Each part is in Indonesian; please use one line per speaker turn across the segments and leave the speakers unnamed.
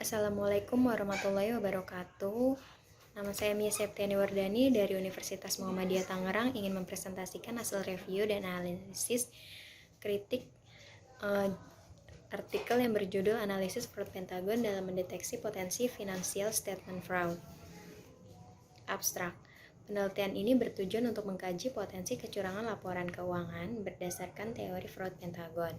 Assalamualaikum warahmatullahi wabarakatuh. Nama saya Mia Septiani Wardani dari Universitas Muhammadiyah Tangerang, ingin mempresentasikan hasil review dan analisis kritik artikel yang berjudul Analisis Fraud Pentagon dalam Mendeteksi Potensi Financial Statement Fraud. Abstrak. Penelitian ini bertujuan untuk mengkaji potensi kecurangan laporan keuangan berdasarkan teori fraud Pentagon.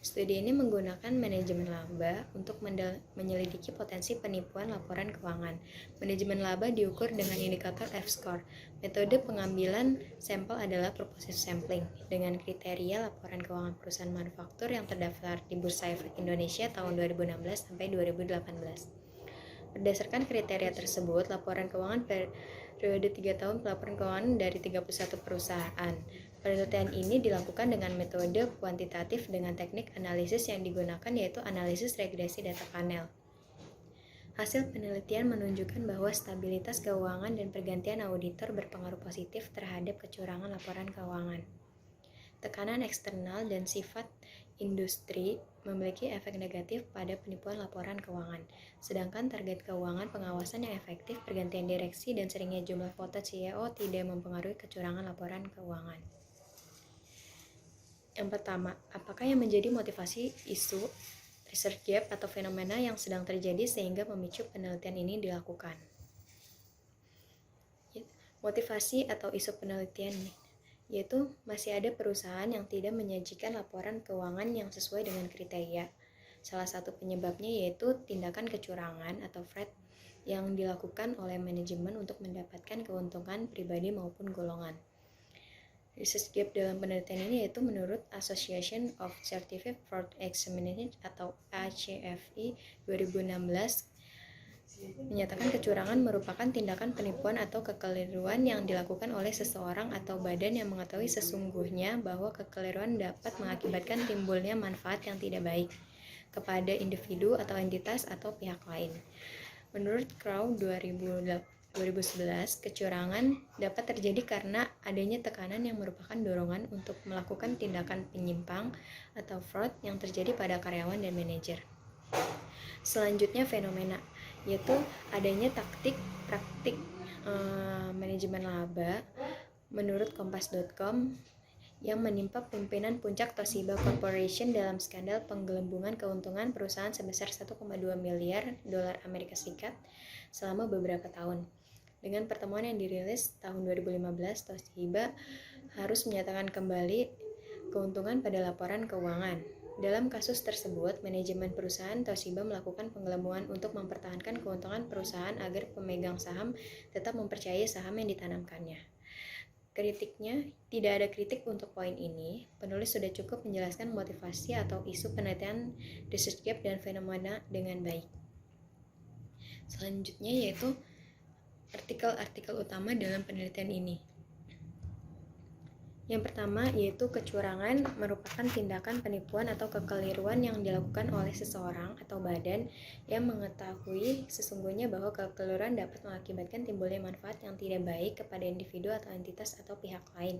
Studi ini menggunakan manajemen laba untuk menyelidiki potensi penipuan laporan keuangan. Manajemen laba diukur dengan indikator F-score. Metode pengambilan sampel adalah purposive sampling dengan kriteria laporan keuangan perusahaan manufaktur yang terdaftar di Bursa Efek Indonesia tahun 2016 sampai 2018. Berdasarkan kriteria tersebut, laporan keuangan periode 3 tahun pelaporan keuangan dari 31 perusahaan. Penelitian ini dilakukan dengan metode kuantitatif dengan teknik analisis yang digunakan yaitu analisis regresi data panel. Hasil penelitian menunjukkan bahwa stabilitas keuangan dan pergantian auditor berpengaruh positif terhadap kecurangan laporan keuangan. Tekanan eksternal dan sifat industri memiliki efek negatif pada penipuan laporan keuangan. Sedangkan target keuangan, pengawasan yang efektif, pergantian direksi, dan seringnya jumlah kuota CEO tidak mempengaruhi kecurangan laporan keuangan. Yang pertama, apakah yang menjadi motivasi isu research gap atau fenomena yang sedang terjadi sehingga memicu penelitian ini dilakukan? Motivasi atau isu penelitian yaitu masih ada perusahaan yang tidak menyajikan laporan keuangan yang sesuai dengan kriteria. Salah satu penyebabnya yaitu tindakan kecurangan atau fraud yang dilakukan oleh manajemen untuk mendapatkan keuntungan pribadi maupun golongan. Research gap dalam penelitian ini yaitu menurut Association of Certified Fraud Examiners atau ACFI 2016 menyatakan kecurangan merupakan tindakan penipuan atau kekeliruan yang dilakukan oleh seseorang atau badan yang mengetahui sesungguhnya bahwa kekeliruan dapat mengakibatkan timbulnya manfaat yang tidak baik kepada individu atau entitas atau pihak lain. Menurut Crow 2011, kecurangan dapat terjadi karena adanya tekanan yang merupakan dorongan untuk melakukan tindakan penyimpang atau fraud yang terjadi pada karyawan dan manajer. Selanjutnya fenomena, yaitu adanya praktik manajemen laba menurut Kompas.com yang menimpa pimpinan puncak Toshiba Corporation dalam skandal penggelembungan keuntungan perusahaan sebesar 1,2 miliar dolar Amerika Serikat selama beberapa tahun. Dengan pertemuan yang dirilis tahun 2015, Toshiba harus menyatakan kembali keuntungan pada laporan keuangan. Dalam kasus tersebut, manajemen perusahaan Toshiba melakukan penggelembungan untuk mempertahankan keuntungan perusahaan agar pemegang saham tetap mempercayai saham yang ditanamkannya. Kritiknya, tidak ada kritik untuk poin ini. Penulis sudah cukup menjelaskan motivasi atau isu penelitian research gap dan fenomena dengan baik. Selanjutnya yaitu artikel-artikel utama dalam penelitian ini. Yang pertama yaitu kecurangan merupakan tindakan penipuan atau kekeliruan yang dilakukan oleh seseorang atau badan yang mengetahui sesungguhnya bahwa kekeliruan dapat mengakibatkan timbulnya manfaat yang tidak baik kepada individu atau entitas atau pihak lain.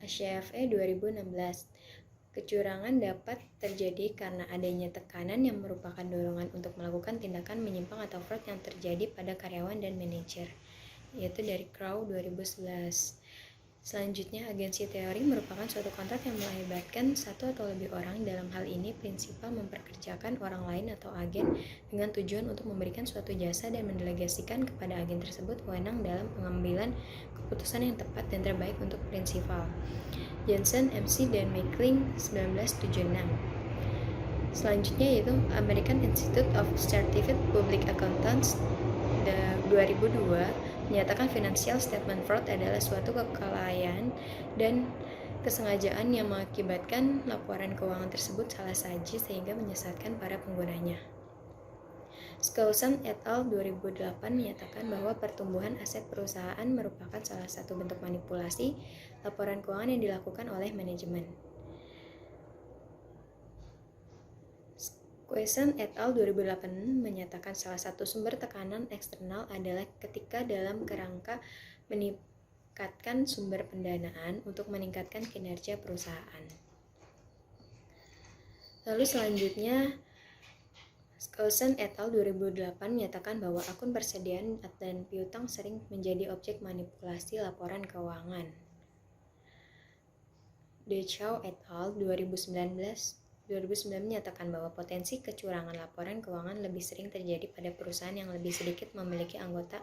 ACFE 2016. Kecurangan dapat terjadi karena adanya tekanan yang merupakan dorongan untuk melakukan tindakan menyimpang atau fraud yang terjadi pada karyawan dan manajer, yaitu dari Crow 2011. Selanjutnya, agensi teori merupakan suatu kontrak yang melibatkan satu atau lebih orang. Dalam hal ini, prinsipal memperkerjakan orang lain atau agen dengan tujuan untuk memberikan suatu jasa dan mendelegasikan kepada agen tersebut wewenang dalam pengambilan keputusan yang tepat dan terbaik untuk prinsipal. Johnson, MC, dan Meikling 1976. Selanjutnya yaitu American Institute of Certified Public Accountants 2002 menyatakan financial statement fraud adalah suatu kelalaian dan kesengajaan yang mengakibatkan laporan keuangan tersebut salah saji sehingga menyesatkan para penggunanya. Skousen et al. 2008 menyatakan bahwa pertumbuhan aset perusahaan merupakan salah satu bentuk manipulasi laporan keuangan yang dilakukan oleh manajemen. Quaison et al. 2008 menyatakan salah satu sumber tekanan eksternal adalah ketika dalam kerangka meningkatkan sumber pendanaan untuk meningkatkan kinerja perusahaan. Lalu selanjutnya Coulson et al. 2008 menyatakan bahwa akun persediaan dan piutang sering menjadi objek manipulasi laporan keuangan. Dechow et al. 2009 menyatakan bahwa potensi kecurangan laporan keuangan lebih sering terjadi pada perusahaan yang lebih sedikit memiliki anggota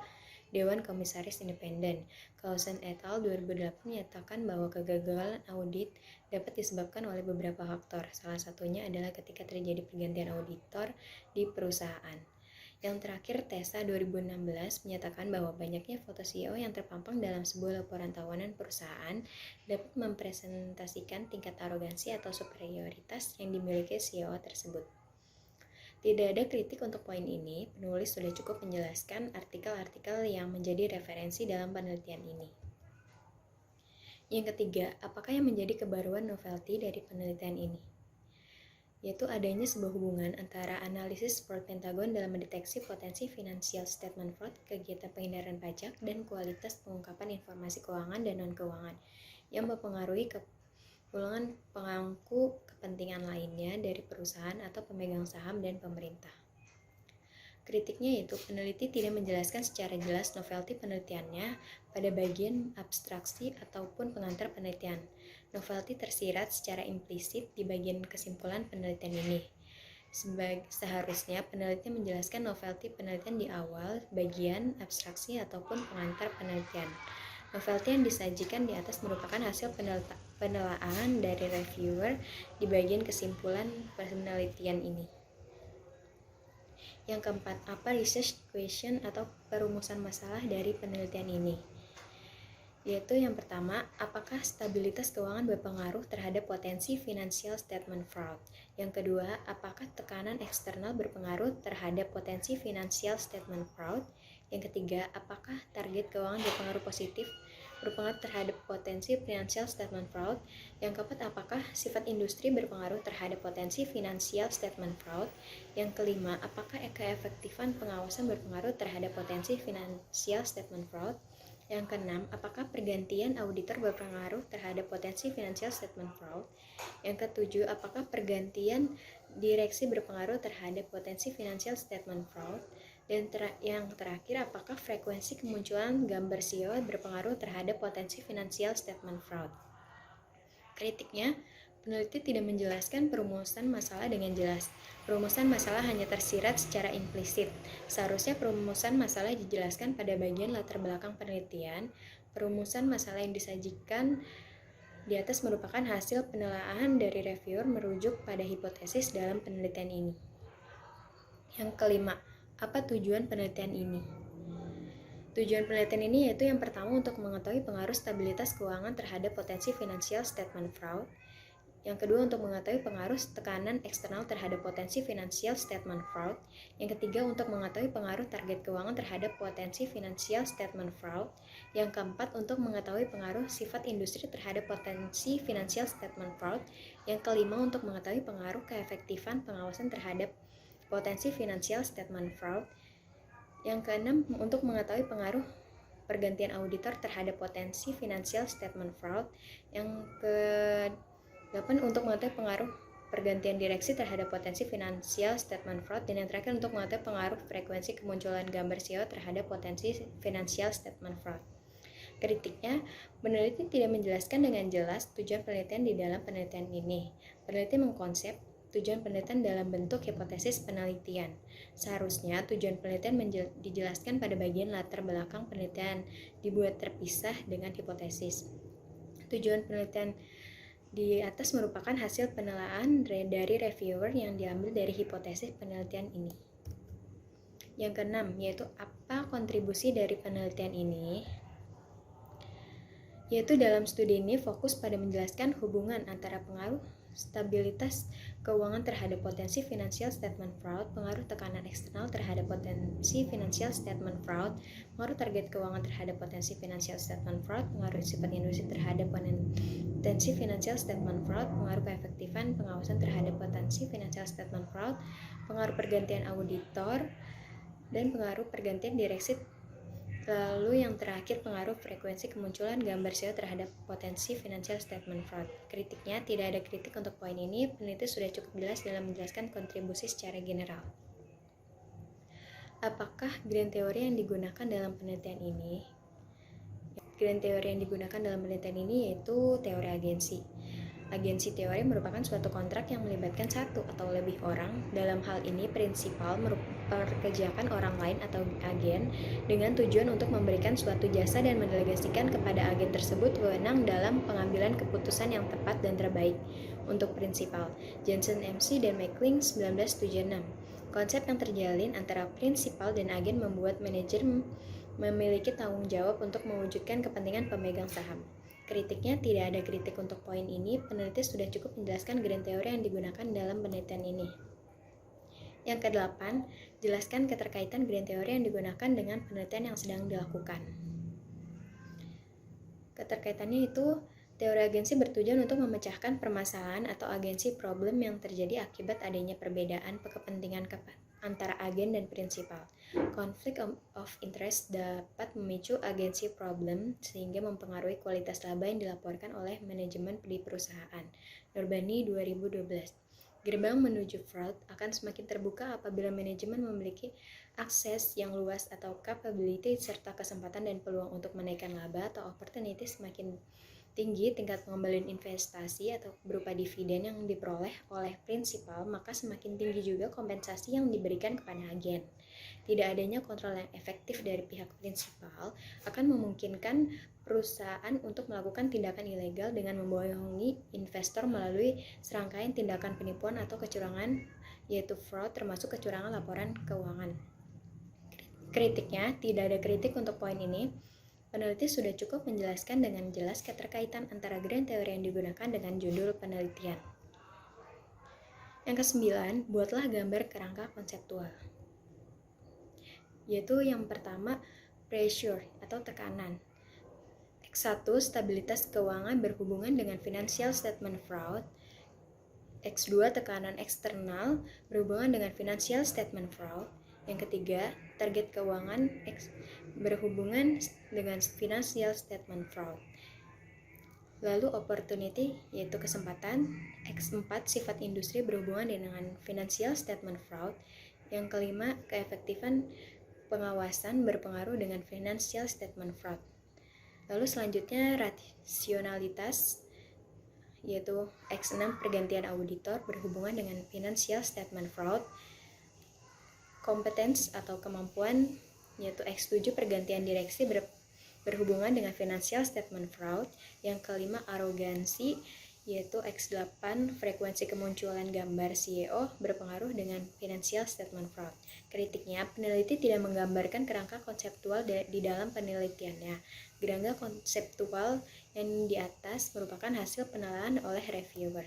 Dewan Komisaris Independen. Coulson et al. 2008 menyatakan bahwa kegagalan audit dapat disebabkan oleh beberapa faktor. Salah satunya adalah ketika terjadi pergantian auditor di perusahaan. Yang terakhir, TESA 2016 menyatakan bahwa banyaknya foto CEO yang terpampang dalam sebuah laporan tahunan perusahaan dapat mempresentasikan tingkat arogansi atau superioritas yang dimiliki CEO tersebut. Tidak ada kritik untuk poin ini, penulis sudah cukup menjelaskan artikel-artikel yang menjadi referensi dalam penelitian ini. Yang ketiga, apakah yang menjadi kebaruan novelty dari penelitian ini? Yaitu adanya sebuah hubungan antara analisis fraud Pentagon dalam mendeteksi potensi financial statement fraud, kegiatan penghindaran pajak, dan kualitas pengungkapan informasi keuangan dan non-keuangan yang mempengaruhi golongan pemangku kepentingan lainnya dari perusahaan atau pemegang saham dan pemerintah. Kritiknya yaitu peneliti tidak menjelaskan secara jelas novelty penelitiannya pada bagian abstraksi ataupun pengantar penelitian. Novelty tersirat secara implisit di bagian kesimpulan penelitian ini. Seharusnya peneliti menjelaskan novelty penelitian di awal, bagian abstraksi ataupun pengantar penelitian. Novelty yang disajikan di atas merupakan hasil penelaahan dari reviewer di bagian kesimpulan penelitian ini. Yang keempat, apa research question atau perumusan masalah dari penelitian ini? Yaitu yang pertama, apakah stabilitas keuangan berpengaruh terhadap potensi financial statement fraud? Yang kedua, apakah tekanan eksternal berpengaruh terhadap potensi financial statement fraud? Yang ketiga, apakah target keuangan berpengaruh terhadap potensi financial statement fraud? Yang keempat, apakah sifat industri berpengaruh terhadap potensi financial statement fraud? Yang kelima, apakah keefektifan pengawasan berpengaruh terhadap potensi financial statement fraud? Yang keenam, apakah pergantian auditor berpengaruh terhadap potensi financial statement fraud? Yang ketujuh, apakah pergantian direksi berpengaruh terhadap potensi financial statement fraud? Dan yang terakhir, apakah frekuensi kemunculan gambar CEO berpengaruh terhadap potensi financial statement fraud? Kritiknya, peneliti tidak menjelaskan perumusan masalah dengan jelas. Perumusan masalah hanya tersirat secara implisit. Seharusnya perumusan masalah dijelaskan pada bagian latar belakang penelitian. Perumusan masalah yang disajikan di atas merupakan hasil penelaahan dari reviewer merujuk pada hipotesis dalam penelitian ini. Yang kelima, apa tujuan penelitian ini? Tujuan penelitian ini yaitu yang pertama untuk mengetahui pengaruh stabilitas keuangan terhadap potensi financial statement fraud. Yang kedua, untuk mengetahui pengaruh tekanan eksternal terhadap potensi financial statement fraud. Yang ketiga, untuk mengetahui pengaruh target keuangan terhadap potensi financial statement fraud. Yang keempat, untuk mengetahui pengaruh sifat industri terhadap potensi financial statement fraud. Yang kelima, untuk mengetahui pengaruh keefektifan pengawasan terhadap potensi financial statement fraud. Yang keenam, untuk mengetahui pengaruh pergantian auditor terhadap potensi financial statement fraud. Yang ke-8, untuk mengetahui pengaruh pergantian direksi terhadap potensi financial statement fraud. Dan yang terakhir, untuk mengetahui pengaruh frekuensi kemunculan gambar CEO terhadap potensi financial statement fraud. Kritiknya, peneliti tidak menjelaskan dengan jelas tujuan penelitian di dalam penelitian ini. Peneliti mengkonsep tujuan penelitian dalam bentuk hipotesis penelitian. Seharusnya tujuan penelitian dijelaskan pada bagian latar belakang penelitian, dibuat terpisah dengan hipotesis. Tujuan penelitian di atas merupakan hasil penelaahan dari reviewer yang diambil dari hipotesis penelitian ini. Yang keenam, yaitu apa kontribusi dari penelitian ini? Yaitu dalam studi ini fokus pada menjelaskan hubungan antara pengaruh stabilitas keuangan terhadap potensi financial statement fraud, pengaruh tekanan eksternal terhadap potensi financial statement fraud, pengaruh target keuangan terhadap potensi financial statement fraud, pengaruh sifat industri terhadap potensi financial statement fraud, pengaruh keefektifan pengawasan terhadap potensi financial statement fraud, pengaruh pergantian auditor, dan pengaruh pergantian direksi. Lalu yang terakhir, pengaruh frekuensi kemunculan gambar CEO terhadap potensi financial statement fraud. Kritiknya, tidak ada kritik untuk poin ini, peneliti sudah cukup jelas dalam menjelaskan kontribusi secara general. Apakah grand teori yang digunakan dalam penelitian ini? Grand teori yang digunakan dalam penelitian ini yaitu teori agensi. Agensi teori merupakan suatu kontrak yang melibatkan satu atau lebih orang. Dalam hal ini, prinsipal memperkerjakan orang lain atau agen dengan tujuan untuk memberikan suatu jasa dan mendelegasikan kepada agen tersebut wewenang dalam pengambilan keputusan yang tepat dan terbaik. Untuk prinsipal, Johnson MC dan Maclean 1976. Konsep yang terjalin antara prinsipal dan agen membuat manajer memiliki tanggung jawab untuk mewujudkan kepentingan pemegang saham. Kritiknya, tidak ada kritik untuk poin ini. Peneliti sudah cukup menjelaskan grand teori yang digunakan dalam penelitian ini. Yang ke-8, jelaskan keterkaitan grand teori yang digunakan dengan penelitian yang sedang dilakukan. Keterkaitannya itu, teori agensi bertujuan untuk memecahkan permasalahan atau agensi problem yang terjadi akibat adanya perbedaan kepentingan antara agen dan prinsipal. Konflik of interest dapat memicu agensi problem sehingga mempengaruhi kualitas laba yang dilaporkan oleh manajemen di perusahaan. Nurbani 2012. Gerbang menuju fraud akan semakin terbuka apabila manajemen memiliki akses yang luas atau capability serta kesempatan dan peluang untuk menaikkan laba atau opportunity semakin tinggi tingkat pengembalian investasi atau berupa dividen yang diperoleh oleh prinsipal, maka semakin tinggi juga kompensasi yang diberikan kepada agen. Tidak adanya kontrol yang efektif dari pihak prinsipal akan memungkinkan perusahaan untuk melakukan tindakan ilegal dengan membohongi investor melalui serangkaian tindakan penipuan atau kecurangan, yaitu fraud termasuk kecurangan laporan keuangan. Kritiknya, tidak ada kritik untuk poin ini. Peneliti sudah cukup menjelaskan dengan jelas keterkaitan antara grand teori yang digunakan dengan judul penelitian. Yang ke-9, buatlah gambar kerangka konseptual. Yaitu yang pertama, pressure atau tekanan. X1, stabilitas keuangan berhubungan dengan financial statement fraud. X2, tekanan eksternal berhubungan dengan financial statement fraud. Yang ketiga, target keuangan berhubungan dengan financial statement fraud. Lalu opportunity, yaitu kesempatan. X4, sifat industri berhubungan dengan financial statement fraud. Yang kelima, keefektifan pengawasan berpengaruh dengan financial statement fraud. Lalu selanjutnya, rasionalitas, yaitu X6, pergantian auditor berhubungan dengan financial statement fraud. Competence atau kemampuan, yaitu X7, pergantian direksi berhubungan dengan financial statement fraud. Yang kelima, arogansi, yaitu X8, frekuensi kemunculan gambar CEO berpengaruh dengan financial statement fraud. Kritiknya, peneliti tidak menggambarkan kerangka konseptual di dalam penelitiannya. Kerangka konseptual yang di atas merupakan hasil penelaahan oleh reviewer.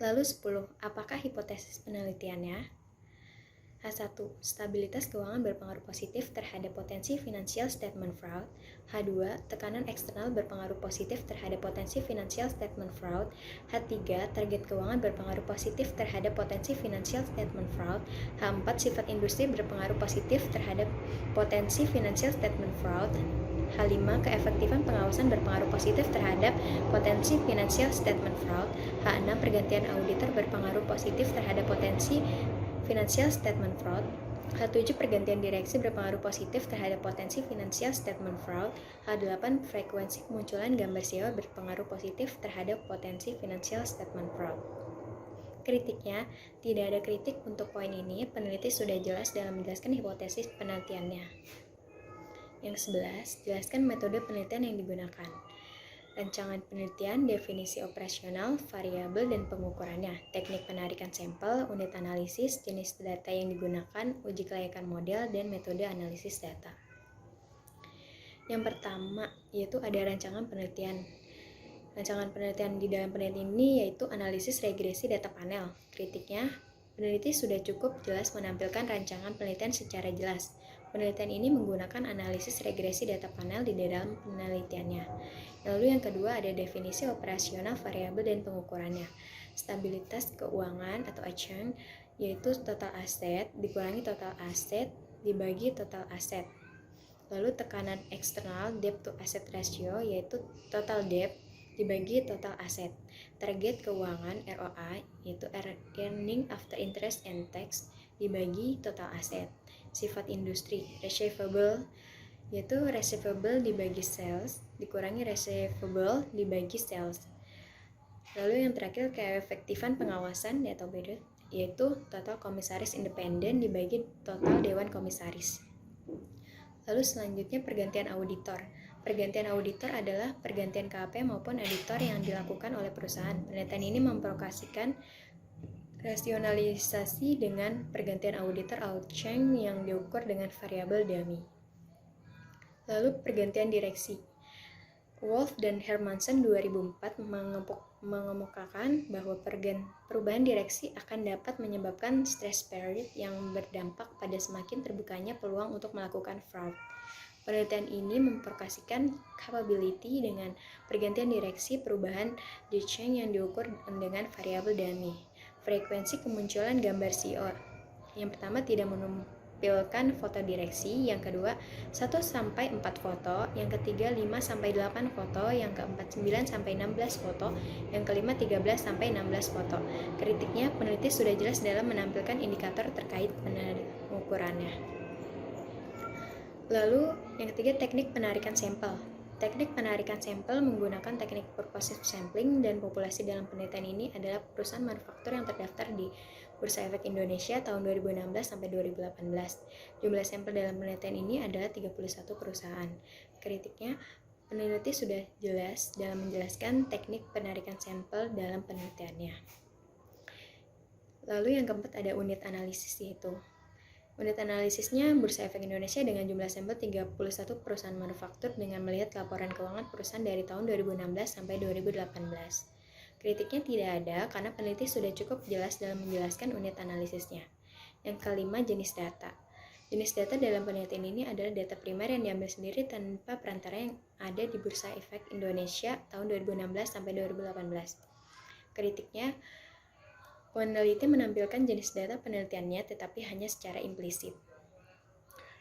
Lalu 10, apakah hipotesis penelitiannya? H1, stabilitas keuangan berpengaruh positif terhadap potensi financial statement fraud. H2, tekanan eksternal berpengaruh positif terhadap potensi financial statement fraud. H3, target keuangan berpengaruh positif terhadap potensi financial statement fraud. H4, sifat industri berpengaruh positif terhadap potensi financial statement fraud. H5, keefektifan pengawasan berpengaruh positif terhadap potensi financial statement fraud. H6, pergantian auditor berpengaruh positif terhadap potensi financial statement fraud. H7, pergantian direksi berpengaruh positif terhadap potensi financial statement fraud. H8, frekuensi kemunculan gambar CEO berpengaruh positif terhadap potensi financial statement fraud. Kritiknya, tidak ada kritik untuk poin ini. Peneliti sudah jelas dalam menjelaskan hipotesis penelitiannya. Yang 11, jelaskan metode penelitian yang digunakan. Rancangan penelitian, definisi operasional, variabel dan pengukurannya, teknik penarikan sampel, unit analisis, jenis data yang digunakan, uji kelayakan model, dan metode analisis data. Yang pertama, yaitu ada rancangan penelitian. Rancangan penelitian di dalam penelitian ini yaitu analisis regresi data panel. Kritiknya, peneliti sudah cukup jelas menampilkan rancangan penelitian secara jelas. Penelitian ini menggunakan analisis regresi data panel di dalam penelitiannya. Lalu yang kedua ada definisi operasional, variabel, dan pengukurannya. Stabilitas keuangan atau ACHAN, yaitu total aset dikurangi total aset dibagi total aset. Lalu tekanan eksternal, debt to asset ratio, yaitu total debt dibagi total aset. Target keuangan ROA, yaitu earning after interest and tax, dibagi total aset. Sifat industri, receivable, yaitu receivable dibagi sales, dikurangi receivable dibagi sales. Lalu yang terakhir, keefektifan pengawasan atau BD, yaitu total komisaris independen dibagi total dewan komisaris. Lalu selanjutnya pergantian auditor. Pergantian auditor adalah pergantian KAP maupun auditor yang dilakukan oleh perusahaan. Penelitian ini memprokasikan rasionalisasi dengan pergantian auditor outchange yang diukur dengan variabel dummy. Lalu pergantian direksi. Wolf dan Hermansen 2004 mengemukakan bahwa perubahan direksi akan dapat menyebabkan stress period yang berdampak pada semakin terbukanya peluang untuk melakukan fraud. Penelitian ini memprokasikan capability dengan pergantian direksi perubahan change yang diukur dengan variabel dummy. Frekuensi kemunculan gambar CEO. Yang pertama tidak menampilkan foto direksi, yang kedua 1-4 foto, yang ketiga 5-8 foto, yang keempat 9-16 foto, yang kelima 13-16 foto. Kritiknya, peneliti sudah jelas dalam menampilkan indikator terkait pengukurannya. Lalu yang ketiga, teknik penarikan sampel. Teknik penarikan sampel menggunakan teknik purposive sampling, dan populasi dalam penelitian ini adalah perusahaan manufaktur yang terdaftar di Bursa Efek Indonesia tahun 2016 sampai 2018. Jumlah sampel dalam penelitian ini adalah 31 perusahaan. Kritiknya, peneliti sudah jelas dalam menjelaskan teknik penarikan sampel dalam penelitiannya. Lalu yang keempat ada unit analisis, yaitu unit analisisnya Bursa Efek Indonesia dengan jumlah sampel 31 perusahaan manufaktur dengan melihat laporan keuangan perusahaan dari tahun 2016 sampai 2018. Kritiknya tidak ada karena peneliti sudah cukup jelas dalam menjelaskan unit analisisnya. Yang kelima, jenis data. Jenis data dalam penelitian ini adalah data primer yang diambil sendiri tanpa perantara yang ada di Bursa Efek Indonesia tahun 2016 sampai 2018. Kritiknya, peneliti menampilkan jenis data penelitiannya tetapi hanya secara implisit.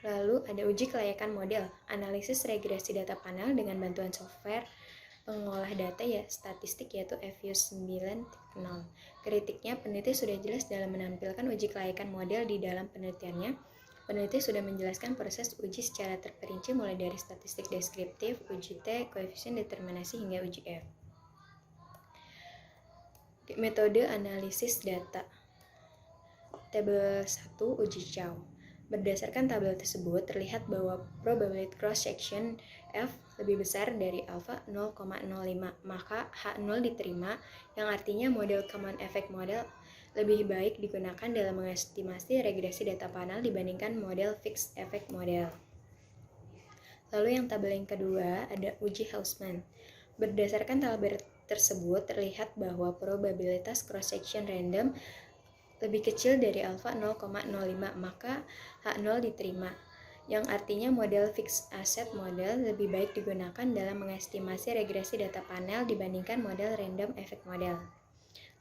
Lalu ada uji kelayakan model, analisis regresi data panel dengan bantuan software pengolah data statistik yaitu FUS 9.0. Kritiknya, peneliti sudah jelas dalam menampilkan uji kelayakan model di dalam penelitiannya. Peneliti sudah menjelaskan proses uji secara terperinci mulai dari statistik deskriptif, uji T, koefisien determinasi hingga uji F. Metode analisis data. Tabel 1 uji Chow. Berdasarkan tabel tersebut terlihat bahwa probability cross section F lebih besar dari alpha 0,05, maka H0 diterima, yang artinya model common effect model lebih baik digunakan dalam mengestimasi regresi data panel dibandingkan model fixed effect model. Lalu yang tabel yang kedua ada uji Hausman. Berdasarkan tabel tersebut terlihat bahwa probabilitas cross-section random lebih kecil dari alpha 0,05, maka H0 diterima, yang artinya model fixed asset model lebih baik digunakan dalam mengestimasi regresi data panel dibandingkan model random effect model.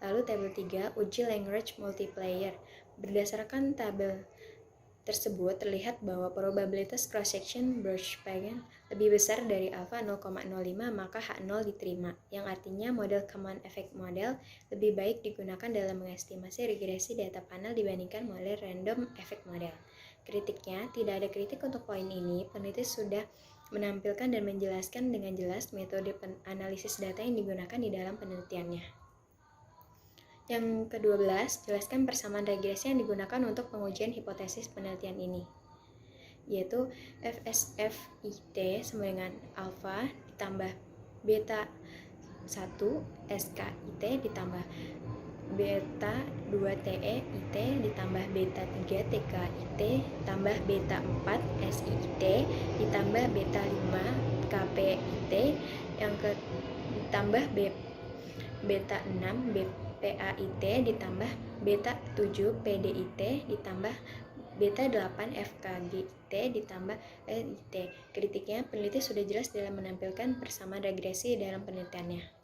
Lalu tabel 3, uji language multiplier. Berdasarkan tabel tersebut terlihat bahwa probabilitas cross-section Birch-Pagan lebih besar dari alpha 0,05, maka H0 diterima, yang artinya model common effect model lebih baik digunakan dalam mengestimasi regresi data panel dibandingkan model random effect model. Kritiknya, tidak ada kritik untuk poin ini. Peneliti sudah menampilkan dan menjelaskan dengan jelas metode analisis data yang digunakan di dalam penelitiannya. Yang ke-12, jelaskan persamaan regresi yang digunakan untuk pengujian hipotesis penelitian ini, yaitu FSFIT sama dengan alpha ditambah beta 1 SKIT ditambah beta 2 TE IT ditambah beta 3 TKIT ditambah beta 4 SIIT ditambah beta 5 KPIT yang ditambah beta 6 PAIT ditambah beta 7 PDIT ditambah beta 8 FKGIT ditambah LIT. Kritiknya, peneliti sudah jelas dalam menampilkan persamaan regresi dalam penelitiannya.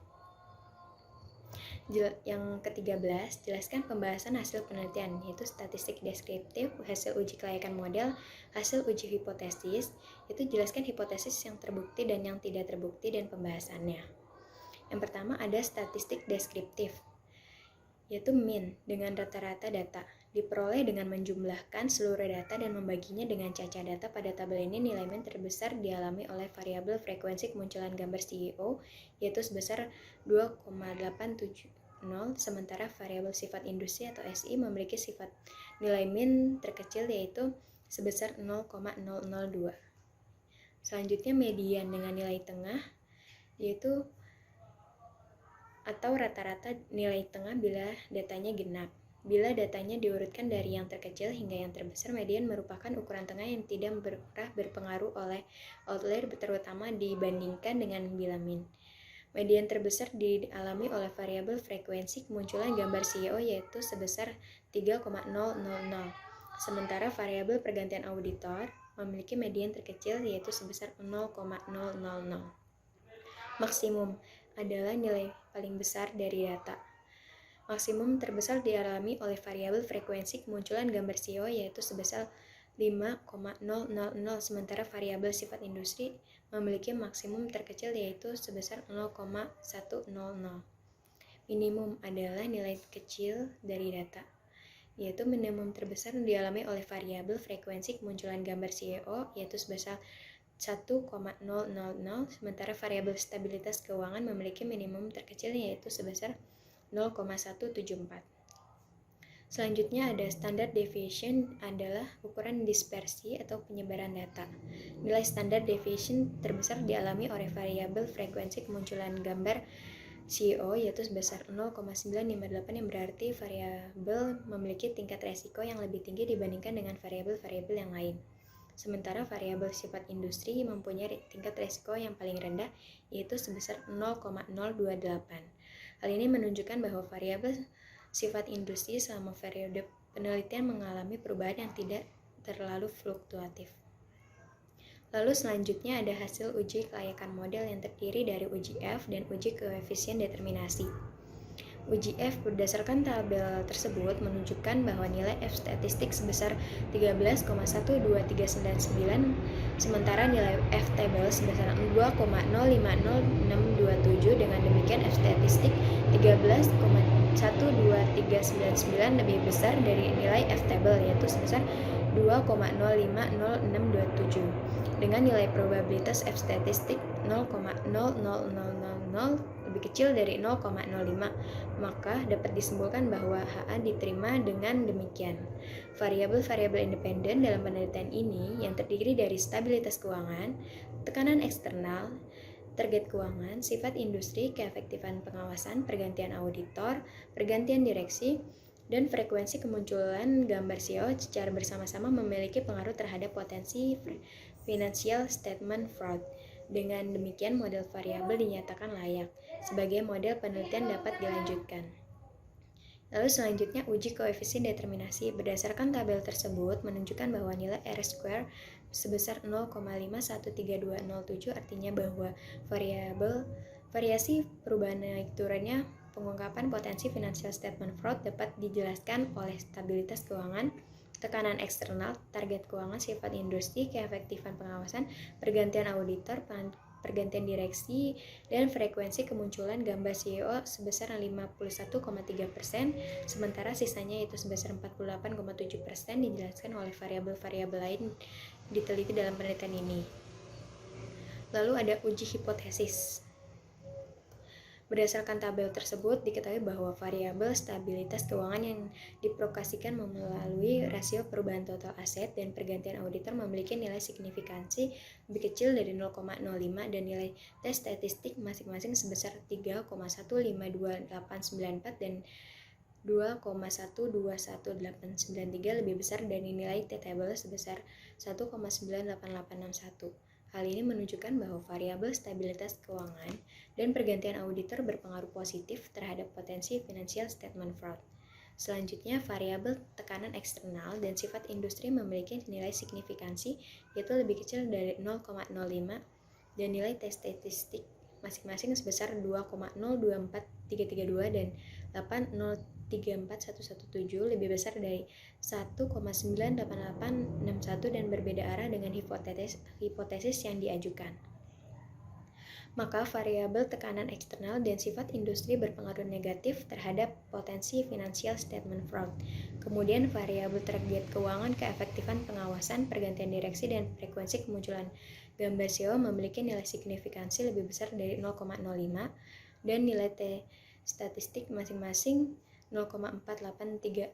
Yang ke-13, jelaskan pembahasan hasil penelitian, yaitu statistik deskriptif, hasil uji kelayakan model, hasil uji hipotesis, yaitu jelaskan hipotesis yang terbukti dan yang tidak terbukti dan pembahasannya. Yang pertama ada statistik deskriptif, yaitu mean dengan rata-rata data. diperoleh dengan menjumlahkan seluruh data dan membaginya dengan caca data. Pada tabel ini nilai min terbesar dialami oleh variabel frekuensi kemunculan gambar CEO yaitu sebesar 2,870, sementara variabel sifat industri atau SI memiliki sifat nilai min terkecil yaitu sebesar 0,002. Selanjutnya median dengan nilai tengah yaitu atau rata-rata nilai tengah bila datanya genap. Bila datanya diurutkan dari yang terkecil hingga yang terbesar, median merupakan ukuran tengah yang tidak berpengaruh oleh outlier terutama dibandingkan dengan bila min. Median terbesar dialami oleh variabel frekuensi kemunculan gambar CEO yaitu sebesar 3,000. Sementara variabel pergantian auditor memiliki median terkecil yaitu sebesar 0,000. Maksimum adalah nilai paling besar dari data. Maksimum terbesar dialami oleh variabel frekuensi kemunculan gambar CEO yaitu sebesar 5,000, sementara variabel sifat industri memiliki maksimum terkecil yaitu sebesar 0,100. Minimum adalah nilai kecil dari data, yaitu minimum terbesar dialami oleh variabel frekuensi kemunculan gambar CEO yaitu sebesar 1,000, sementara variabel stabilitas keuangan memiliki minimum terkecil yaitu sebesar 0,174. Selanjutnya ada standard deviation adalah ukuran dispersi atau penyebaran data. Nilai standard deviation terbesar dialami oleh variabel frekuensi kemunculan gambar CEO yaitu sebesar 0,958 yang berarti variabel memiliki tingkat resiko yang lebih tinggi dibandingkan dengan variabel-variabel yang lain. Sementara variabel sifat industri mempunyai tingkat resiko yang paling rendah yaitu sebesar 0,028. Hal ini menunjukkan bahwa variabel sifat industri selama periode penelitian mengalami perubahan yang tidak terlalu fluktuatif. Lalu selanjutnya ada hasil uji kelayakan model yang terdiri dari uji F dan uji koefisien determinasi. Uji F berdasarkan tabel tersebut menunjukkan bahwa nilai F statistik sebesar 13,12399, sementara nilai F table sebesar 2,050627. Dengan demikian F statistik 13,12399 lebih besar dari nilai F table yaitu sebesar 2,050627. Dengan nilai probabilitas F statistik 0,00000 lebih kecil dari 0,05, maka dapat disimpulkan bahwa HA diterima dengan demikian. Variabel-variabel independen dalam penelitian ini yang terdiri dari stabilitas keuangan, tekanan eksternal, target keuangan, sifat industri, keefektifan pengawasan, pergantian auditor, pergantian direksi, dan frekuensi kemunculan gambar CEO secara bersama-sama memiliki pengaruh terhadap potensi financial statement fraud. Dengan demikian, model variabel dinyatakan layak sebagai model penelitian dapat dilanjutkan. Lalu selanjutnya uji koefisien determinasi. Berdasarkan tabel tersebut menunjukkan bahwa nilai R-square sebesar 0,513207 artinya bahwa variasi perubahan naik turunnya pengungkapan potensi financial statement fraud dapat dijelaskan oleh stabilitas keuangan, tekanan eksternal, target keuangan, sifat industri, keefektifan pengawasan, pergantian auditor, pergantian direksi, dan frekuensi kemunculan gambar CEO sebesar 51,3%, sementara sisanya itu sebesar 48,7% dijelaskan oleh variabel-variabel lain diteliti dalam penelitian ini. Lalu ada uji hipotesis. Berdasarkan tabel tersebut, diketahui bahwa variabel stabilitas keuangan yang diprognostikasikan melalui rasio perubahan total aset dan pergantian auditor memiliki nilai signifikansi lebih kecil dari 0,05 dan nilai tes statistik masing-masing sebesar 3,1528894 dan 2,121893 lebih besar dari nilai T-table sebesar 1,98861. Hal ini menunjukkan bahwa variabel stabilitas keuangan dan pergantian auditor berpengaruh positif terhadap potensi financial statement fraud. Selanjutnya, variabel tekanan eksternal dan sifat industri memiliki nilai signifikansi yaitu lebih kecil dari 0,05 dan nilai tes statistik masing-masing sebesar 2,024332 dan 8034117 lebih besar dari 1,98861 dan berbeda arah dengan hipotesis yang diajukan. maka variabel tekanan eksternal dan sifat industri berpengaruh negatif terhadap potensi financial statement fraud. Kemudian variabel target keuangan, keefektifan pengawasan, pergantian direksi, dan frekuensi kemunculan gambar SEO memiliki nilai signifikansi lebih besar dari 0,05 dan nilai T statistik masing-masing 0,483032,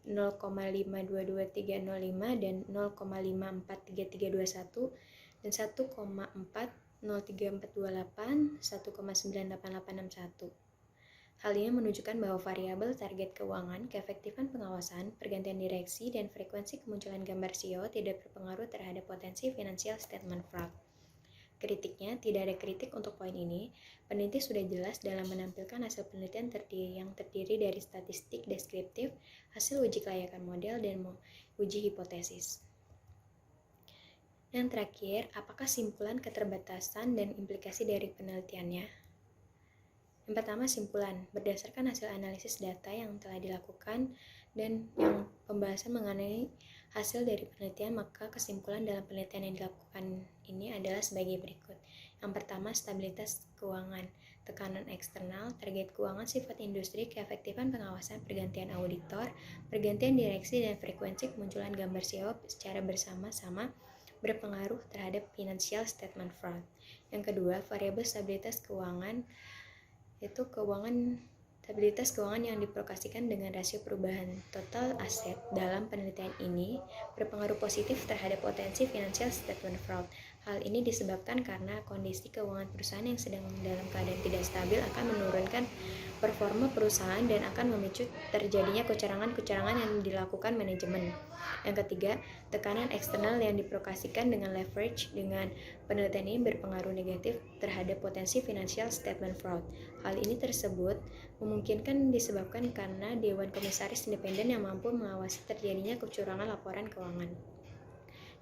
0,522305 dan 0,543321 dan 1,403428, 1,98861. Hal ini menunjukkan bahwa variabel target keuangan, keefektifan pengawasan, pergantian direksi, dan frekuensi kemunculan gambar SEO tidak berpengaruh terhadap potensi financial statement fraud. Kritiknya, tidak ada kritik untuk poin ini. Peneliti sudah jelas dalam menampilkan hasil penelitian yang terdiri dari statistik deskriptif, hasil uji kelayakan model, dan uji hipotesis. Yang terakhir, apakah simpulan keterbatasan dan implikasi dari penelitiannya? Yang pertama, simpulan. Berdasarkan hasil analisis data yang telah dilakukan dan yang pembahasan mengenai hasil dari penelitian, maka kesimpulan dalam penelitian yang dilakukan ini adalah sebagai berikut. Yang pertama, stabilitas keuangan, tekanan eksternal, target keuangan, sifat industri, keefektifan pengawasan, pergantian auditor, pergantian direksi, dan frekuensi kemunculan gambar SEO secara bersama-sama berpengaruh terhadap financial statement fraud. Yang kedua, variabel stabilitas keuangan, yaitu stabilitas keuangan yang diprognostikasikan dengan rasio perubahan total aset dalam penelitian ini berpengaruh positif terhadap potensi financial statement fraud. Hal ini disebabkan karena kondisi keuangan perusahaan yang sedang dalam keadaan tidak stabil akan menurunkan performa perusahaan dan akan memicu terjadinya kecurangan-kecurangan yang dilakukan manajemen. Yang ketiga, tekanan eksternal yang diprognostikasikan dengan leverage dengan penelitian ini berpengaruh negatif terhadap potensi financial statement fraud. Hal ini tersebut memungkinkan disebabkan karena Dewan Komisaris Independen yang mampu mengawasi terjadinya kecurangan laporan keuangan.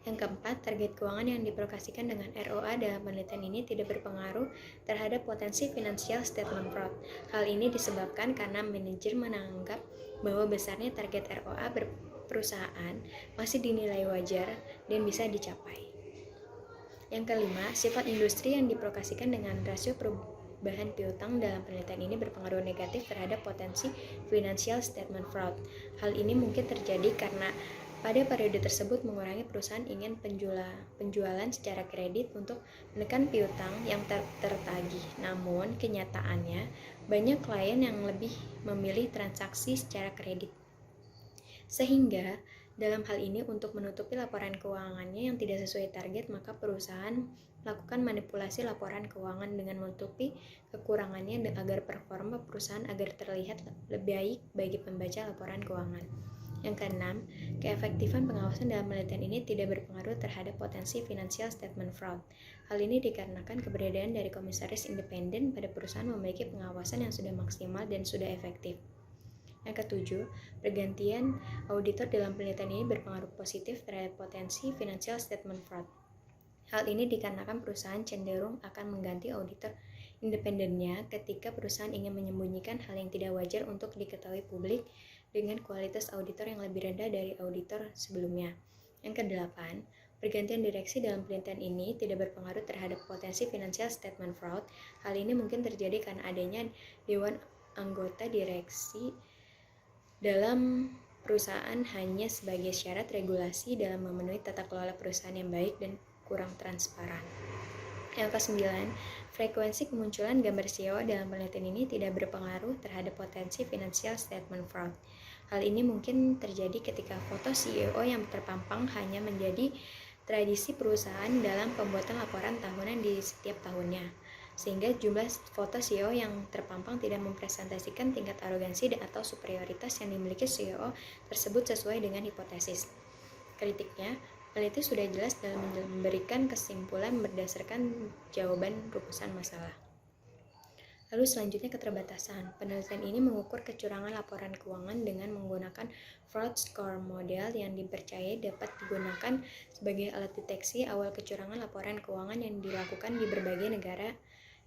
Yang keempat, target keuangan yang diprognostikasikan dengan ROA dalam penelitian ini tidak berpengaruh terhadap potensi financial statement fraud. Hal ini disebabkan karena manajer menganggap bahwa besarnya target ROA perusahaan masih dinilai wajar dan bisa dicapai. Yang kelima, sifat industri yang diprognostikasikan dengan rasio perubahan piutang dalam penelitian ini berpengaruh negatif terhadap potensi financial statement fraud. Hal ini mungkin terjadi karena pada periode tersebut mengurangi perusahaan ingin penjualan secara kredit untuk menekan piutang yang tertagih. Namun, kenyataannya banyak klien yang lebih memilih transaksi secara kredit. Sehingga dalam hal ini untuk menutupi laporan keuangannya yang tidak sesuai target, maka perusahaan melakukan manipulasi laporan keuangan dengan menutupi kekurangannya agar performa perusahaan agar terlihat lebih baik bagi pembaca laporan keuangan. Yang keenam, keefektifan pengawasan dalam penelitian ini tidak berpengaruh terhadap potensi financial statement fraud. Hal ini dikarenakan keberadaan dari komisaris independen pada perusahaan memiliki pengawasan yang sudah maksimal dan sudah efektif. Yang ketujuh, pergantian auditor dalam penelitian ini berpengaruh positif terhadap potensi financial statement fraud. Hal ini dikarenakan perusahaan cenderung akan mengganti auditor independennya ketika perusahaan ingin menyembunyikan hal yang tidak wajar untuk diketahui publik dengan kualitas auditor yang lebih rendah dari auditor sebelumnya. Yang kedelapan, pergantian direksi dalam penelitian ini tidak berpengaruh terhadap potensi financial statement fraud. Hal ini mungkin terjadi karena adanya dewan anggota direksi dalam perusahaan hanya sebagai syarat regulasi dalam memenuhi tata kelola perusahaan yang baik dan kurang transparan. Yang kesembilan, frekuensi kemunculan gambar SEO dalam penelitian ini tidak berpengaruh terhadap potensi financial statement fraud. Hal ini mungkin terjadi ketika foto CEO yang terpampang hanya menjadi tradisi perusahaan dalam pembuatan laporan tahunan di setiap tahunnya, sehingga jumlah foto CEO yang terpampang tidak mempresentasikan tingkat arogansi atau superioritas yang dimiliki CEO tersebut sesuai dengan hipotesis. Kritiknya, peneliti sudah jelas dalam memberikan kesimpulan berdasarkan jawaban rumusan masalah. Lalu selanjutnya keterbatasan. Penelitian ini mengukur kecurangan laporan keuangan dengan menggunakan fraud score model yang dipercayai dapat digunakan sebagai alat deteksi awal kecurangan laporan keuangan yang dilakukan di berbagai negara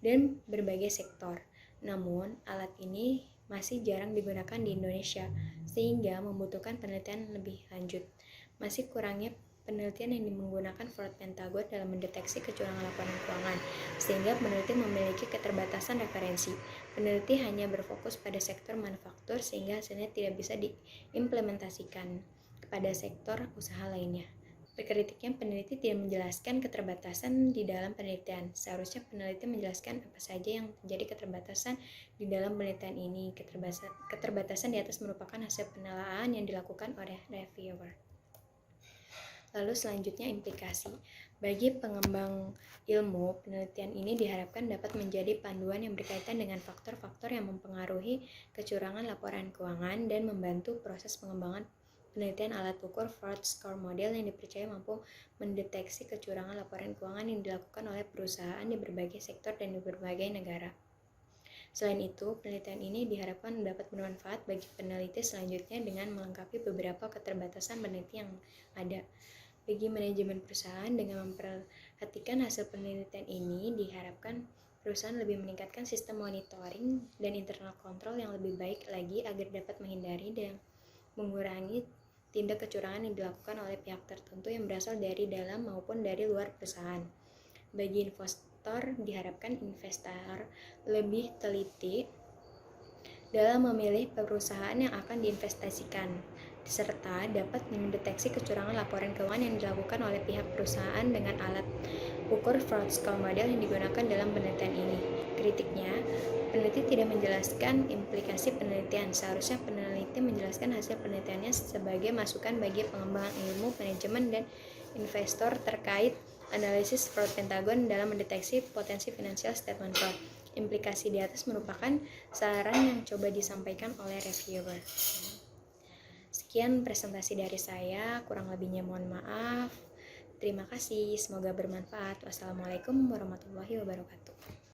dan berbagai sektor. Namun, alat ini masih jarang digunakan di Indonesia, sehingga membutuhkan penelitian lebih lanjut. Masih kurangnya penelitian yang menggunakan fraud Pentagon dalam mendeteksi kecurangan laporan keuangan, sehingga peneliti memiliki keterbatasan referensi. Peneliti hanya berfokus pada sektor manufaktur sehingga hasilnya tidak bisa diimplementasikan kepada sektor usaha lainnya. Kritiknya, peneliti tidak menjelaskan keterbatasan di dalam penelitian. Seharusnya peneliti menjelaskan apa saja yang menjadi keterbatasan di dalam penelitian ini. Keterbatasan di atas merupakan hasil penelaahan yang dilakukan oleh reviewer. Lalu selanjutnya implikasi. Bagi pengembang ilmu, penelitian ini diharapkan dapat menjadi panduan yang berkaitan dengan faktor-faktor yang mempengaruhi kecurangan laporan keuangan dan membantu proses pengembangan penelitian alat ukur fraud score model yang dipercaya mampu mendeteksi kecurangan laporan keuangan yang dilakukan oleh perusahaan di berbagai sektor dan di berbagai negara. Selain itu, penelitian ini diharapkan dapat bermanfaat bagi peneliti selanjutnya dengan melengkapi beberapa keterbatasan peneliti yang ada. Bagi manajemen perusahaan, dengan memperhatikan hasil penelitian ini, diharapkan perusahaan lebih meningkatkan sistem monitoring dan internal control yang lebih baik lagi agar dapat menghindari dan mengurangi tindak kecurangan yang dilakukan oleh pihak tertentu yang berasal dari dalam maupun dari luar perusahaan. Bagi investor, diharapkan investor lebih teliti dalam memilih perusahaan yang akan diinvestasikan, serta dapat mendeteksi kecurangan laporan keuangan yang dilakukan oleh pihak perusahaan dengan alat ukur fraud score model yang digunakan dalam penelitian ini. Kritiknya, peneliti tidak menjelaskan implikasi penelitian. Seharusnya peneliti menjelaskan hasil penelitiannya sebagai masukan bagi pengembangan ilmu, manajemen, dan investor terkait analisis fraud Pentagon dalam mendeteksi potensi financial statement fraud. Implikasi di atas merupakan saran yang coba disampaikan oleh reviewer. Sekian presentasi dari saya, kurang lebihnya mohon maaf. Terima kasih, semoga bermanfaat. Wassalamualaikum warahmatullahi wabarakatuh.